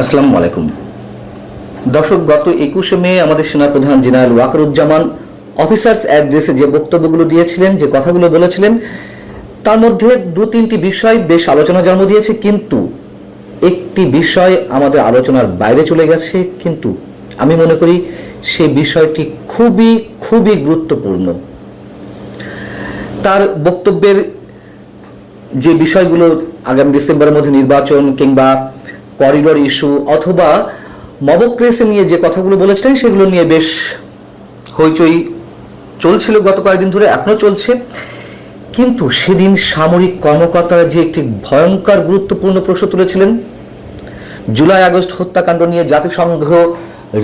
আসসালামু আলাইকুম দর্শক, গত 21শে মে আমাদের সেনাপ্রধান জেনারেল ওয়াকারুজ্জামান অফিসার্স অ্যাড্রেসে যে বক্তব্যগুলো দিয়েছিলেন, যে কথাগুলো বলেছিলেন, তার মধ্যে দু-তিনটি বিষয় বেশ আলোচনা জন্ম দিয়েছে, কিন্তু একটি বিষয় আমাদের আলোচনার বাইরে চলে গেছে। কিন্তু আমি মনে করি সেই বিষয়টি খুবই খুবই গুরুত্বপূর্ণ। তার বক্তব্যের যে বিষয়গুলো, আগামী ডিসেম্বরের মধ্যে নির্বাচন কিংবা করিডোর ইস্যু অথবা মবক্রেসি নিয়ে যে কথাগুলো বলেছিলেন, সেগুলো নিয়ে বেশ হইচই চলছিল গত কয়েকদিন ধরে, এখনো চলছে। কিন্তু সেদিন সামরিক কর্মকর্তারা যে একটি ভয়ঙ্কর গুরুত্বপূর্ণ প্রশ্ন তুলেছিলেন, জুলাই আগস্ট হত্যাকাণ্ড নিয়ে জাতিসংঘ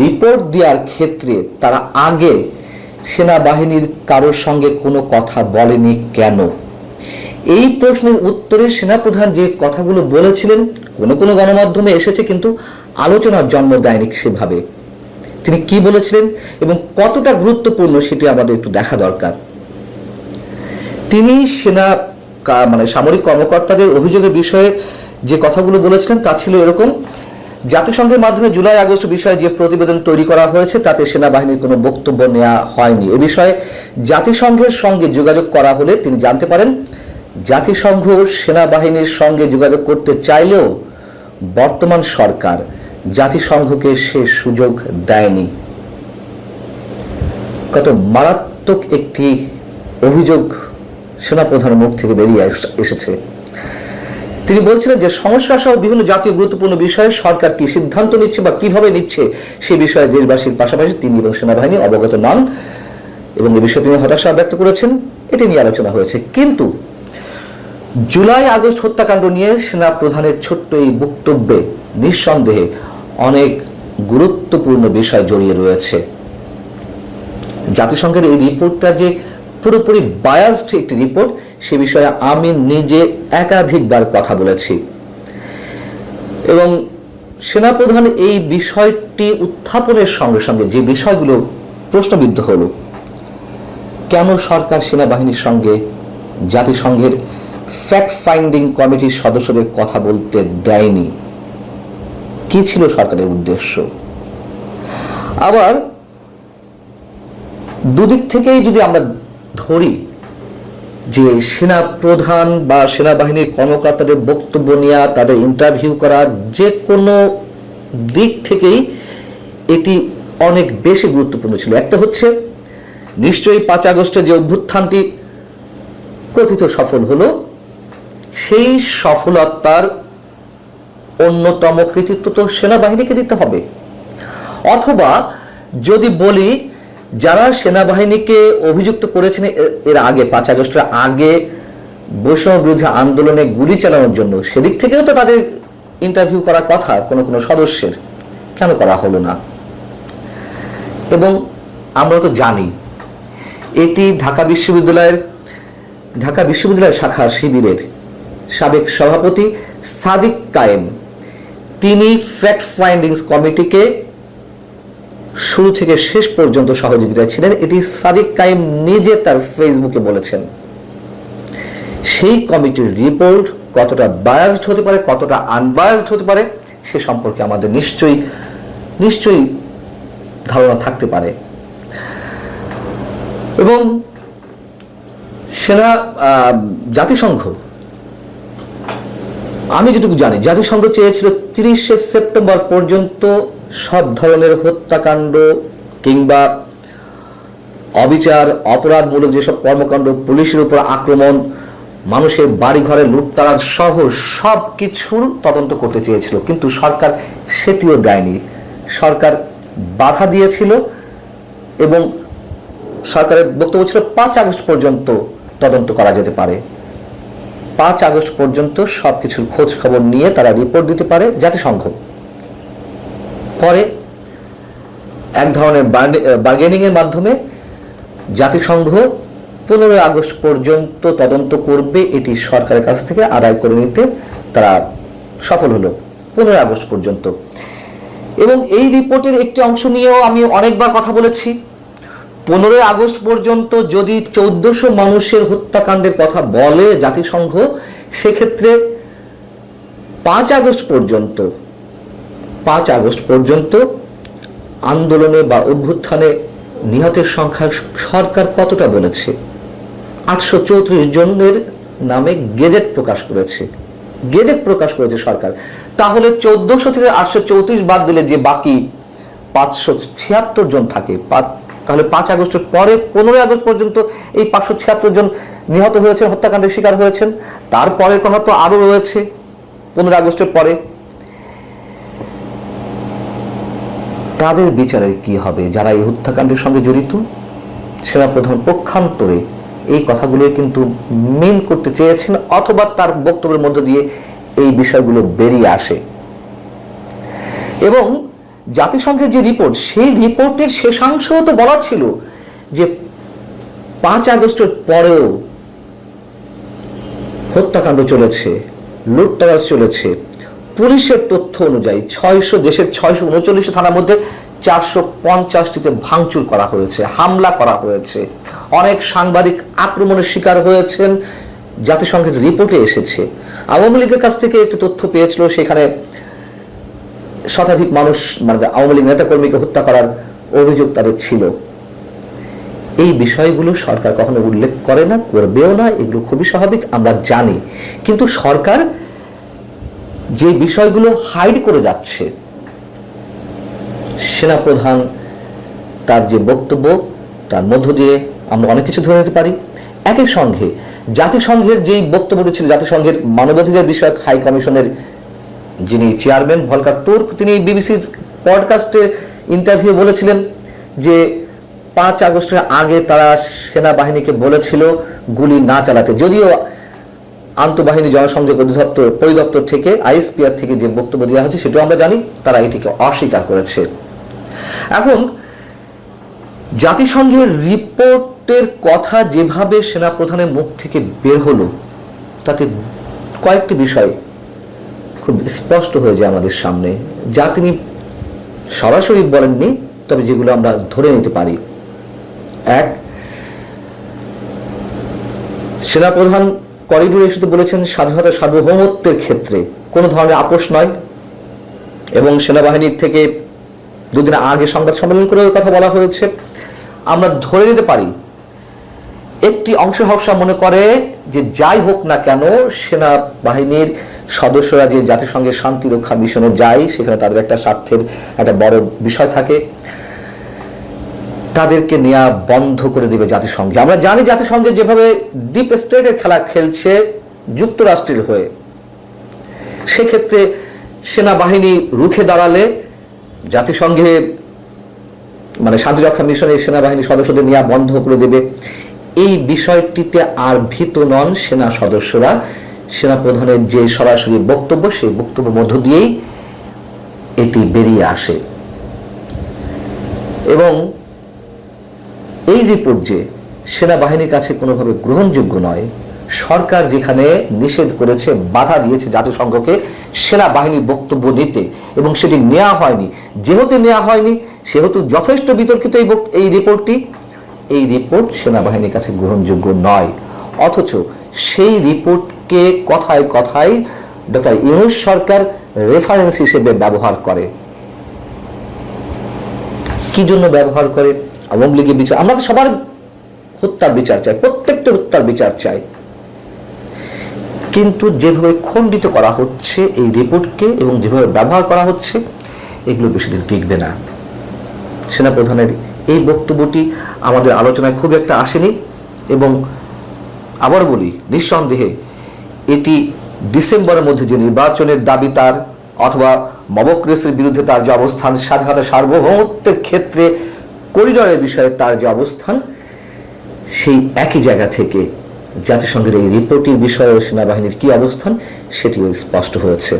রিপোর্ট দেওয়ার ক্ষেত্রে তারা আগে সেনাবাহিনীর কারোর সঙ্গে কোনো কথা বলেনি কেন? এই প্রশ্নের উত্তরে সেনাপ্রধান যে কথাগুলো বলেছিলেন, কোনো কোনো গণমাধ্যমে এসেছে, কিন্তু আলোচনার জন্ম দেয়নি সেভাবে। তিনি কি বলেছিলেন এবং কতটা গুরুত্বপূর্ণ সেটি আমাদের একটু দেখা দরকার। তিনি সামরিক কর্মকর্তাদের অভিযোগের বিষয়ে যে কথাগুলো বলেছিলেন তা ছিল এরকম: জাতিসংঘের মাধ্যমে জুলাই আগস্ট বিষয়ে যে প্রতিবেদন তৈরি করা হয়েছে তাতে সেনাবাহিনীর কোনো বক্তব্য নেওয়া হয়নি। এ বিষয়ে জাতিসংঘের সঙ্গে যোগাযোগ করা হলে তিনি জানতে পারেন জাতিসংঘ সেনাবাহিনীর সঙ্গে যোগাযোগ করতে চাইলেও বর্তমান সরকার জাতিসংঘকে সে সুযোগ দেয়নি। কত মারাত্মক একটি অভিযোগ সেনাপ্রধানের মুখ থেকে বেরিয়ে এসেছে। তিনি বলছিলেন যে সংস্কার সহ বিভিন্ন জাতীয় গুরুত্বপূর্ণ বিষয়ে সরকার কি সিদ্ধান্ত নিচ্ছে বা কিভাবে নিচ্ছে সে বিষয়ে দেশবাসীর পাশাপাশি তিনি এবং সেনাবাহিনী অবগত নন এবং এ বিষয়ে তিনি হতাশা ব্যক্ত করেছেন। এটি নিয়ে আলোচনা হয়েছে। কিন্তু জুলাই আগস্ট হত্যাকাণ্ড নিয়ে সেনাপ্রধানের ছোট্ট এই বক্তব্যে নিঃসন্দেহে অনেক গুরুত্বপূর্ণ বিষয় জড়িয়ে রয়েছে। জাতিসংঘের এই রিপোর্টটা যে পুরোপুরি বায়াসড একটি রিপোর্ট, সে বিষয়ে আমি নিজে একাধিকবার কথা বলেছি এবং সেনাপ্রধান এই বিষয়টি উত্থাপনের সঙ্গে সঙ্গে যে বিষয়গুলো প্রশ্নবিদ্ধ হলো, কেন সরকার সেনাবাহিনীর সঙ্গে জাতিসংঘের ফ্যাক্ট ফাইন্ডিং কমিটির সদস্যদের কথা বলতে দেয়নি, কি ছিল সরকারের উদ্দেশ্য? আবার দুদিক থেকেই যদি আমরা ধরি যে সেনাপ্রধান বা সেনাবাহিনীর কর্মকর্তাদের বক্তব্য নেওয়া, তাদের ইন্টারভিউ করা, যে কোনো দিক থেকেই এটি অনেক বেশি গুরুত্বপূর্ণ ছিল। একটা হচ্ছে নিশ্চয়ই 5 আগস্টে যে অভ্যুত্থানটি কথিত সফল হলো, সেই সফলতার অন্যতম কৃতিত্ব তো সেনাবাহিনীকে দিতে হবে। অথবা যদি বলি যারা সেনাবাহিনীকে অভিযুক্ত করেছেন এর আগে, 5 আগস্টের আগে বৈষম্য বিরোধী আন্দোলনে গুলি চালানোর জন্য, সেদিক থেকেও তো তাদের ইন্টারভিউ করার কথা কোনো কোনো সদস্যের, কেন করা হলো না? এবং আমরা তো জানি এটি ঢাকা বিশ্ববিদ্যালয়ের শাখা শিবিরের সাবেক সভাপতি সাদিক কায়েম, তিনি ফ্যাক্ট ফাইন্ডিংস কমিটিকে শুরু থেকে শেষ পর্যন্ত সহযোগিতা ছিলেন। এটি সাদিক কায়েম নিজে তার ফেসবুকে বলেছেন। সেই কমিটির রিপোর্ট কতটা বায়াসড হতে পারে, কতটা আনবায়াসড হতে পারে, সে সম্পর্কে আমাদের নিশ্চয়ই ধারণা থাকতে পারে। এবং জাতিসংঘ, আমি যেটুকু জানি, জাতিসংঘ চেয়েছিল 30শে সেপ্টেম্বর পর্যন্ত সব ধরনের হত্যাকাণ্ড কিংবা অবিচার, অপরাধমূলক যেসব কর্মকাণ্ড, পুলিশের উপর আক্রমণ, মানুষের বাড়িঘরে লুটতারাজ সহ সব কিছুর তদন্ত করতে চেয়েছিল, কিন্তু সরকার সেটিও দেয়নি। সরকার বাধা দিয়েছিল এবং সরকারের বক্তব্য ছিল 5 আগস্ট পর্যন্ত তদন্ত করা যেতে পারে। 5 আগস্ট পর্যন্ত সবকিছুর খোঁজ খবর নিয়ে তারা রিপোর্ট দিতে পারে জাতিসংঘ। পরে এক ধরনের বার্গেনিং এর মাধ্যমে জাতিসংঘ 15 আগস্ট পর্যন্ত তদন্ত করবে, এটি সরকারের কাছ থেকে আদায় করে নিতে তারা সফল হলো 15 আগস্ট পর্যন্ত। এবং এই রিপোর্টের একটি অংশ নিয়েও আমি অনেকবার কথা বলেছি। 15 আগস্ট পর্যন্ত যদি 1400 মানুষের হত্যাকাণ্ডের কথা বলে জাতিসংঘ, সেক্ষেত্রে 5 আগস্ট পর্যন্ত 5 আগস্ট পর্যন্ত আন্দোলনে বা অভ্যুত্থানে নিহতের সংখ্যা সরকার কতটা বলেছে? 834 জনের নামে গেজেট প্রকাশ করেছে, সরকার। তাহলে 1400 থেকে 834 বাদ দিলে যে বাকি 576 জন থাকে, তাহলে 5 আগস্টের পরে 15 আগস্ট পর্যন্ত এই 576 জন নিহত হয়েছেন, হত্যাকাণ্ডের শিকার হয়েছেন। তারপরের কথা তো আরো রয়েছে 15 আগস্টের পরে। তাদের বিচারের কি হবে যারা এই হত্যাকাণ্ডের সঙ্গে জড়িত? সেনাপ্রধান পক্ষান্তরে এই কথাগুলো কিন্তু মেন করতে চেয়েছেন, অথবা তার বক্তব্যের মধ্য দিয়ে এই বিষয়গুলো বেরিয়ে আসে। এবং জাতিসংঘের যে রিপোর্ট, সেই রিপোর্টের শেষাংশেও তো বলা ছিল যে 5 আগস্টের পরেও হত্যাকাণ্ড চলেছে, লুটতরাজ চলেছে। পুলিশের তথ্য অনুযায়ী দেশের 639 থানার মধ্যে 450টিতে ভাঙচুর করা হয়েছে, হামলা করা হয়েছে, অনেক সাংবাদিক আক্রমণের শিকার হয়েছেন, জাতিসংঘের রিপোর্টে এসেছে। আওয়ামী লীগের কাছ থেকে একটি তথ্য পেয়েছিল, সেখানে শতাধিক মানুষ, মানে আওয়ামী লীগ নেতাকর্মীকে হত্যা করার অভিযোগ তাদের ছিল। এই বিষয়গুলো সরকার কখনো উল্লেখ করে না, করবেও না, এগুলো খুবই স্বাভাবিক, আমরা জানি। কিন্তু সরকার যে বিষয়গুলো হাইড করে যাচ্ছে, সেনাপ্রধান তার যে বক্তব্য, তার মধ্য দিয়ে আমরা অনেক কিছু ধরে নিতে পারি। একই সঙ্গে জাতিসংঘের যেই বক্তব্যটি ছিল, জাতিসংঘের মানবাধিকার বিষয়ক হাই কমিশনের যিনি চেয়ারম্যান ভলকার তুর্ক, তিনি বিবিসির পডকাস্টে ইন্টারভিউ বলেছিলেন যে 5 আগস্টের আগে তারা সেনাবাহিনীকে বলেছিল গুলি না চালাতে। যদিও আন্তঃবাহিনী জনসংযোগ পরিদপ্তর থেকে, আইএসপিআর থেকে যে বক্তব্য দেওয়া হয়েছে সেটাও আমরা জানি, তারা এটিকে অস্বীকার করেছে। এখন জাতিসংঘের রিপোর্টের কথা যেভাবে সেনাপ্রধানের মুখ থেকে বের হলো, তাতে কয়েকটি বিষয় খুব স্পষ্ট হয়ে যায় আমাদের সামনে, যা তিনি সরাসরি বলেননি, তবে যেগুলো আমরা ধরে নিতে পারি। এক, সেনাপ্রধান করিডোর ইস্যুতে বলেছেন স্বাধীনতা সার্বভৌমত্বের ক্ষেত্রে কোনো ধরনের আপোষ নয়, এবং সেনাবাহিনীর থেকে দুদিন আগে সংবাদ সম্মেলন করে কথা বলা হয়েছে। আমরা ধরে নিতে পারি একটি অংশ হর্ষা মনে করে যে যাই হোক না কেন সেনাবাহিনীর সদস্যরা যে জাতিসংঘের শান্তি রক্ষা মিশনে যায়, সেখানে তাদের একটা স্বার্থের একটা বড় বিষয় থাকে, তাদেরকে নেওয়া বন্ধ করে দেবে জাতিসংঘে। আমরা জানি জাতিসংঘে যেভাবে ডিপ স্টেটের খেলা খেলছে যুক্তরাষ্ট্রের হয়ে, সেক্ষেত্রে সেনাবাহিনী রুখে দাঁড়ালে জাতিসংঘে, মানে শান্তিরক্ষা মিশনে সেনাবাহিনী সদস্যদের নেওয়া বন্ধ করে দেবে। এই বিষয়টিতে আর ভীত নন সেনা সদস্যরা। সেনাপ্রধানের যে সরাসরি বক্তব্য, সেই বক্তব্যের মধ্য দিয়েই এটি বেরিয়ে আসে। এবং এই রিপোর্ট যে সেনাবাহিনীর কাছে কোনোভাবে গ্রহণযোগ্য নয়, সরকার যেখানে নিষেধ করেছে, বাধা দিয়েছে জাতিসংঘকে সেনাবাহিনীর বক্তব্য নিতে, এবং সেটি নেওয়া হয়নি। যেহেতু নেওয়া হয়নি, সেহেতু যথেষ্ট বিতর্কিত এই রিপোর্টটি, এই রিপোর্ট সেনাবাহিনীর কাছে গ্রহণযোগ্য নয়। অথচ সেই রিপোর্টকে কথায় কথায় ডক্টর ইউনূস সরকার রেফারেন্স হিসেবে ব্যবহার করে। কি জন্য ব্যবহার করে? আওয়ামী লীগের বিচার, আমরা তো সবার হত্যার বিচার চাই, প্রত্যেকটা হত্যার বিচার চাই, কিন্তু যেভাবে খণ্ডিত করা হচ্ছে এই রিপোর্টকে এবং যেভাবে ব্যবহার করা হচ্ছে, এগুলো বেশি দিন টিকবে না। সেনাপ্রধানের এই বক্তব্যটি আমাদের আলোচনায় খুব একটা আসেনি, এবং আবার বলি, নিঃসন্দেহে এটি ডিসেম্বরের মধ্যে যে নির্বাচনের দাবি তার, অথবা মবক্রেসির বিরুদ্ধে তার যে অবস্থান, স্বাধীনতা সার্বভৌমত্বের ক্ষেত্রে করিডোরের বিষয়ে তার যে অবস্থান, সেই একই জায়গা থেকে জাতিসংঘের এই রিপোর্টের বিষয়ে সেনাবাহিনীর কি অবস্থান, সেটিও স্পষ্ট হয়েছে।